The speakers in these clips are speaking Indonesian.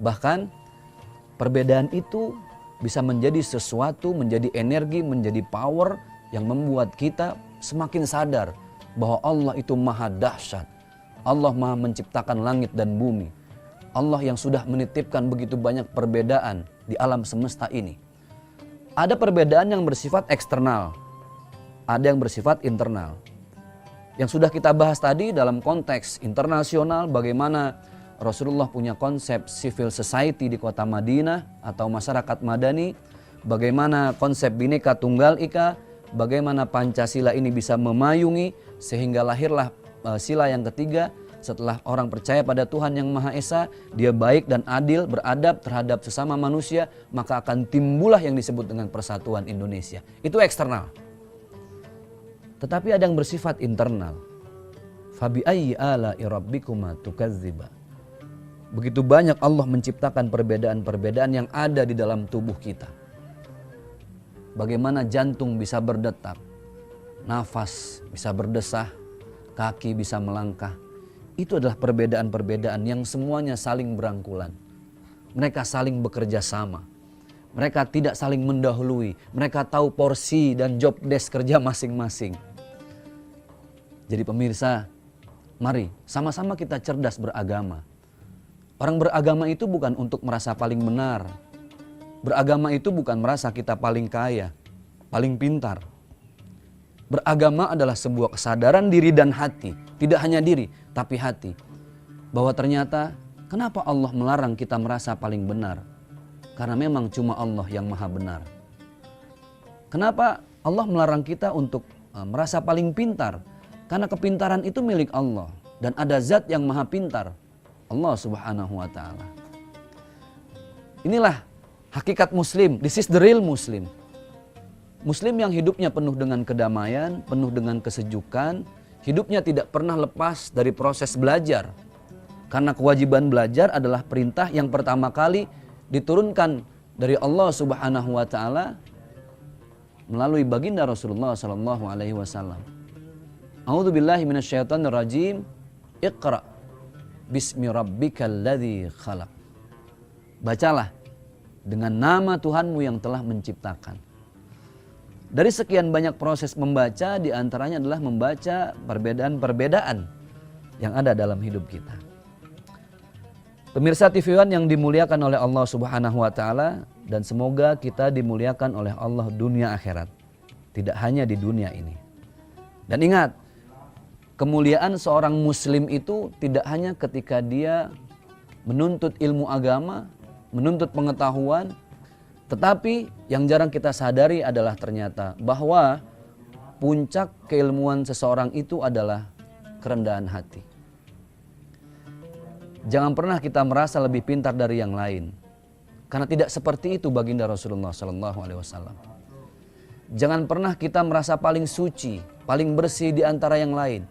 Bahkan perbedaan itu bisa menjadi sesuatu, menjadi energi, menjadi power yang membuat kita semakin sadar bahwa Allah itu maha dahsyat. Allah maha menciptakan langit dan bumi. Allah yang sudah menitipkan begitu banyak perbedaan di alam semesta ini. Ada perbedaan yang bersifat eksternal, ada yang bersifat internal. Yang sudah kita bahas tadi dalam konteks internasional, bagaimana Rasulullah punya konsep civil society di kota Madinah atau masyarakat madani, bagaimana konsep Bhinneka Tunggal Ika, bagaimana Pancasila ini bisa memayungi sehingga lahirlah sila yang ketiga. Setelah orang percaya pada Tuhan yang Maha Esa, dia baik dan adil, beradab terhadap sesama manusia, maka akan timbullah yang disebut dengan persatuan Indonesia. Itu eksternal. Tetapi ada yang bersifat internal. Fabi ayyi ala'i rabbikuma tukadziba. Begitu banyak Allah menciptakan perbedaan-perbedaan yang ada di dalam tubuh kita. Bagaimana jantung bisa berdetak, nafas bisa berdesah, kaki bisa melangkah. Itu adalah perbedaan-perbedaan yang semuanya saling berangkulan. Mereka saling bekerja sama. Mereka tidak saling mendahului. Mereka tahu porsi dan job desk kerja masing-masing. Jadi pemirsa, mari sama-sama kita cerdas beragama. Orang beragama itu bukan untuk merasa paling benar. Beragama itu bukan merasa kita paling kaya, paling pintar. Beragama adalah sebuah kesadaran diri dan hati. Tidak hanya diri, tapi hati. Bahwa ternyata kenapa Allah melarang kita merasa paling benar? Karena memang cuma Allah yang maha benar. Kenapa Allah melarang kita untuk merasa paling pintar? Karena kepintaran itu milik Allah. Dan ada zat yang maha pintar. Allah subhanahu wa ta'ala. Inilah hakikat muslim. This is the real muslim. Muslim yang hidupnya penuh dengan kedamaian, penuh dengan kesejukan. Hidupnya tidak pernah lepas dari proses belajar. Karena kewajiban belajar adalah perintah yang pertama kali diturunkan dari Allah subhanahu wa ta'ala melalui baginda Rasulullah sallallahu alaihi wasallam. A'udzu billahi minasyaitonir rajim. Iqra bismi rabbikal ladzi khalaq. Bacalah dengan nama Tuhanmu yang telah menciptakan. Dari sekian banyak proses membaca, diantaranya adalah membaca perbedaan-perbedaan yang ada dalam hidup kita. Pemirsa TV One yang dimuliakan oleh Allah subhanahu wa ta'ala, dan semoga kita dimuliakan oleh Allah dunia akhirat. Tidak hanya di dunia ini. Dan ingat, kemuliaan seorang muslim itu tidak hanya ketika dia menuntut ilmu agama, menuntut pengetahuan, tetapi yang jarang kita sadari adalah ternyata bahwa puncak keilmuan seseorang itu adalah kerendahan hati. Jangan pernah kita merasa lebih pintar dari yang lain, karena tidak seperti itu baginda Rasulullah SAW. Jangan pernah kita merasa paling suci, paling bersih di antara yang lain,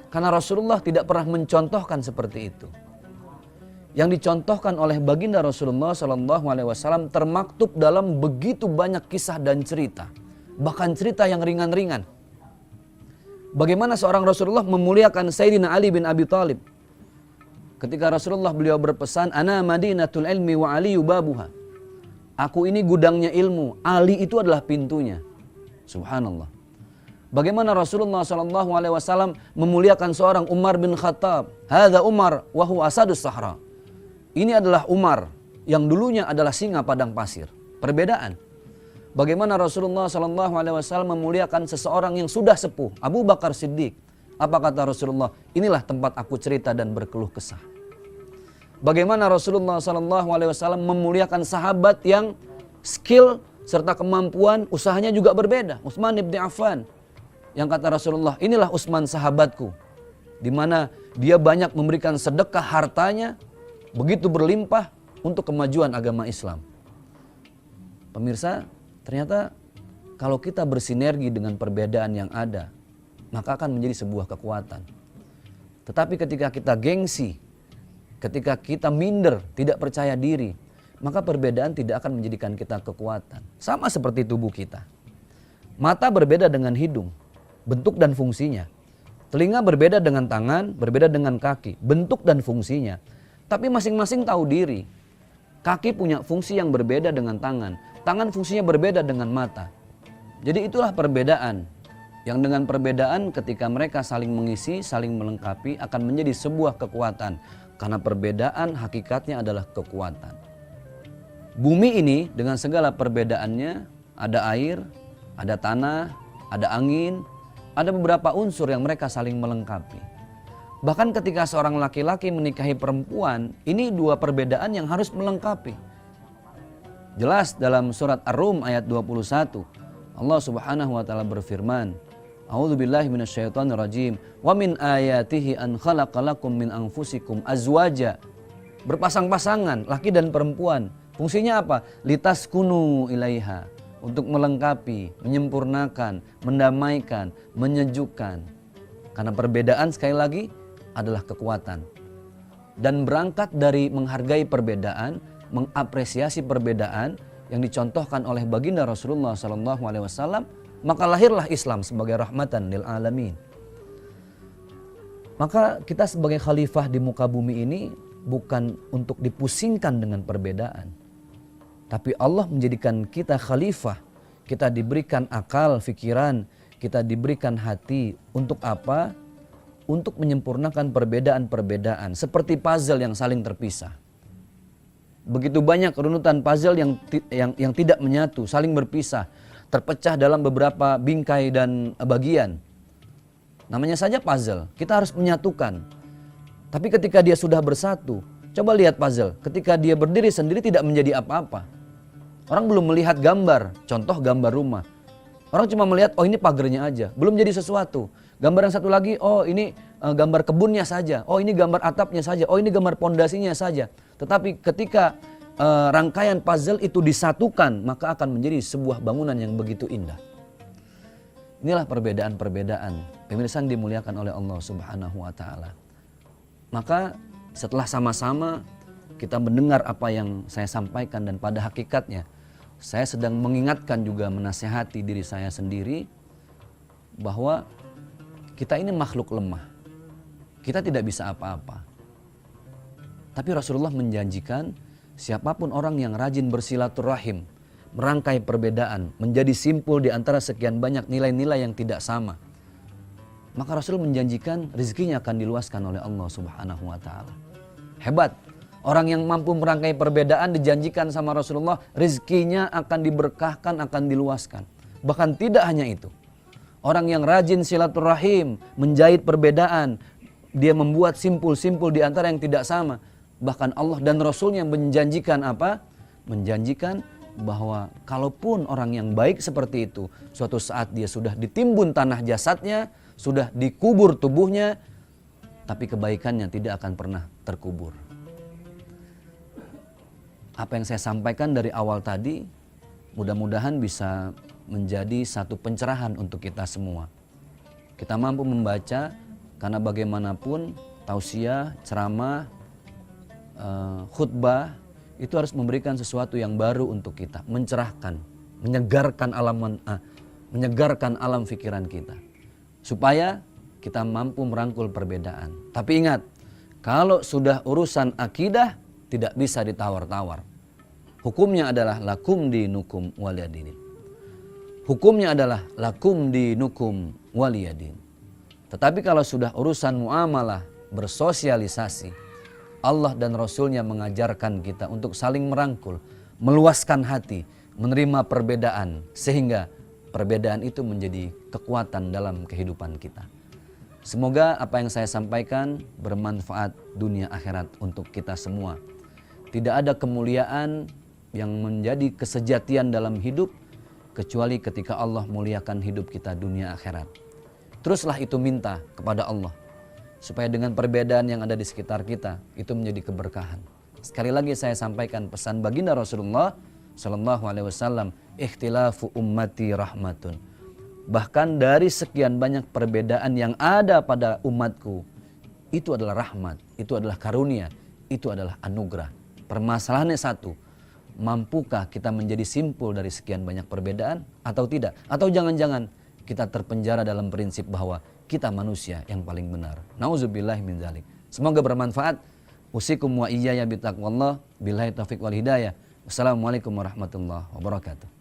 karena Rasulullah tidak pernah mencontohkan seperti itu. Yang dicontohkan oleh baginda Rasulullah SAW termaktub dalam begitu banyak kisah dan cerita, bahkan cerita yang ringan-ringan. Bagaimana seorang Rasulullah memuliakan Sayyidina Ali bin Abi Thalib. Ketika Rasulullah beliau berpesan, "Ana madinatul ilmi wa aliyu babuha." Aku ini gudangnya ilmu, Ali itu adalah pintunya. Subhanallah. Bagaimana Rasulullah SAW memuliakan seorang Umar bin Khattab. Hadza Umar wa huwa asadus sahra. Ini adalah Umar yang dulunya adalah singa padang pasir. Perbedaan. Bagaimana Rasulullah SAW memuliakan seseorang yang sudah sepuh, Abu Bakar Siddiq. Apa kata Rasulullah? Inilah tempat aku cerita dan berkeluh kesah. Bagaimana Rasulullah SAW memuliakan sahabat yang skill serta kemampuan usahanya juga berbeda. Utsman bin Affan. Yang kata Rasulullah, inilah Utsman sahabatku. Di mana dia banyak memberikan sedekah hartanya, begitu berlimpah untuk kemajuan agama Islam. Pemirsa, ternyata kalau kita bersinergi dengan perbedaan yang ada, maka akan menjadi sebuah kekuatan. Tetapi ketika kita gengsi, ketika kita minder, tidak percaya diri, maka perbedaan tidak akan menjadikan kita kekuatan. Sama seperti tubuh kita. Mata berbeda dengan hidung, bentuk dan fungsinya. Telinga berbeda dengan tangan, berbeda dengan kaki, bentuk dan fungsinya. Tapi masing-masing tahu diri. Kaki punya fungsi yang berbeda dengan tangan. Tangan fungsinya berbeda dengan mata. Jadi itulah perbedaan. Yang dengan perbedaan ketika mereka saling mengisi, saling melengkapi akan menjadi sebuah kekuatan. Karena perbedaan hakikatnya adalah kekuatan. Bumi ini dengan segala perbedaannya, ada air, ada tanah, ada angin, ada beberapa unsur yang mereka saling melengkapi. Bahkan ketika seorang laki-laki menikahi perempuan, ini dua perbedaan yang harus melengkapi. Jelas dalam surat Ar-Rum ayat 21, Allah Subhanahu wa taala berfirman, A'udzubillahi minasyaitonirrajim, wa min ayatihi an khalaqalakum min anfusikum azwaja. Berpasang-pasangan laki dan perempuan. Fungsinya apa? Litaskunu ilaiha, untuk melengkapi, menyempurnakan, mendamaikan, menyejukkan. Karena perbedaan sekali lagi adalah kekuatan. Dan berangkat dari menghargai perbedaan, mengapresiasi perbedaan yang dicontohkan oleh baginda Rasulullah SAW, maka lahirlah Islam sebagai rahmatan lil alamin. Maka kita sebagai khalifah di muka bumi ini bukan untuk dipusingkan dengan perbedaan. Tapi Allah menjadikan kita khalifah, kita diberikan akal, fikiran, kita diberikan hati. Untuk apa? Untuk menyempurnakan perbedaan-perbedaan. Seperti puzzle yang saling terpisah. Begitu banyak runutan puzzle yang tidak menyatu, saling berpisah. Terpecah dalam beberapa bingkai dan bagian. Namanya saja puzzle, kita harus menyatukan. Tapi ketika dia sudah bersatu, coba lihat puzzle. Ketika dia berdiri sendiri tidak menjadi apa-apa. Orang belum melihat gambar, contoh gambar rumah. Orang cuma melihat, oh ini pagarnya aja, belum jadi sesuatu. Gambar yang satu lagi, oh ini gambar kebunnya saja, oh ini gambar atapnya saja, oh ini gambar pondasinya saja. Tetapi ketika rangkaian puzzle itu disatukan, maka akan menjadi sebuah bangunan yang begitu indah. Inilah perbedaan-perbedaan, pemirsa yang dimuliakan oleh Allah Subhanahu wa taala. Maka setelah sama-sama kita mendengar apa yang saya sampaikan, dan pada hakikatnya saya sedang mengingatkan juga menasehati diri saya sendiri bahwa kita ini makhluk lemah. Kita tidak bisa apa-apa. Tapi Rasulullah menjanjikan siapapun orang yang rajin bersilaturahim, merangkai perbedaan, menjadi simpul di antara sekian banyak nilai-nilai yang tidak sama, maka Rasul menjanjikan rezekinya akan diluaskan oleh Allah Subhanahu wa taala. Hebat. Orang yang mampu merangkai perbedaan dijanjikan sama Rasulullah, rezekinya akan diberkahkan, akan diluaskan. Bahkan tidak hanya itu. Orang yang rajin silaturahim, menjahit perbedaan, dia membuat simpul-simpul di antara yang tidak sama. Bahkan Allah dan Rasulnya menjanjikan apa? Menjanjikan bahwa kalaupun orang yang baik seperti itu, suatu saat dia sudah ditimbun tanah jasadnya, sudah dikubur tubuhnya, tapi kebaikannya tidak akan pernah terkubur. Apa yang saya sampaikan dari awal tadi, mudah-mudahan bisa menjadi satu pencerahan untuk kita semua. Kita mampu membaca, karena bagaimanapun tausiah, ceramah, khutbah itu harus memberikan sesuatu yang baru untuk kita, mencerahkan, menyegarkan alam pikiran kita, supaya kita mampu merangkul perbedaan. Tapi ingat, kalau sudah urusan akidah tidak bisa ditawar-tawar. Hukumnya adalah lakum dinukum waliyadin. Hukumnya adalah lakum dinukum waliyadin. Tetapi kalau sudah urusan muamalah, bersosialisasi, Allah dan Rasulnya mengajarkan kita untuk saling merangkul, meluaskan hati, menerima perbedaan, sehingga perbedaan itu menjadi kekuatan dalam kehidupan kita. Semoga apa yang saya sampaikan bermanfaat dunia akhirat untuk kita semua. Tidak ada kemuliaan yang menjadi kesejatian dalam hidup kecuali ketika Allah muliakan hidup kita dunia akhirat. Teruslah itu minta kepada Allah supaya dengan perbedaan yang ada di sekitar kita itu menjadi keberkahan. Sekali lagi saya sampaikan pesan baginda Rasulullah sallallahu alaihi wasallam, ikhtilafu ummati rahmatun. Bahkan dari sekian banyak perbedaan yang ada pada umatku, itu adalah rahmat, itu adalah karunia, itu adalah anugerah. Permasalahannya satu, mampukah kita menjadi simpul dari sekian banyak perbedaan atau tidak? Atau jangan-jangan kita terpenjara dalam prinsip bahwa kita manusia yang paling benar. Nauzubillahi min dzalik. Semoga bermanfaat. Usikum wa iyaya bitaqwallah. Billahi taufiq wal hidayah. Wassalamualaikum warahmatullahi wabarakatuh.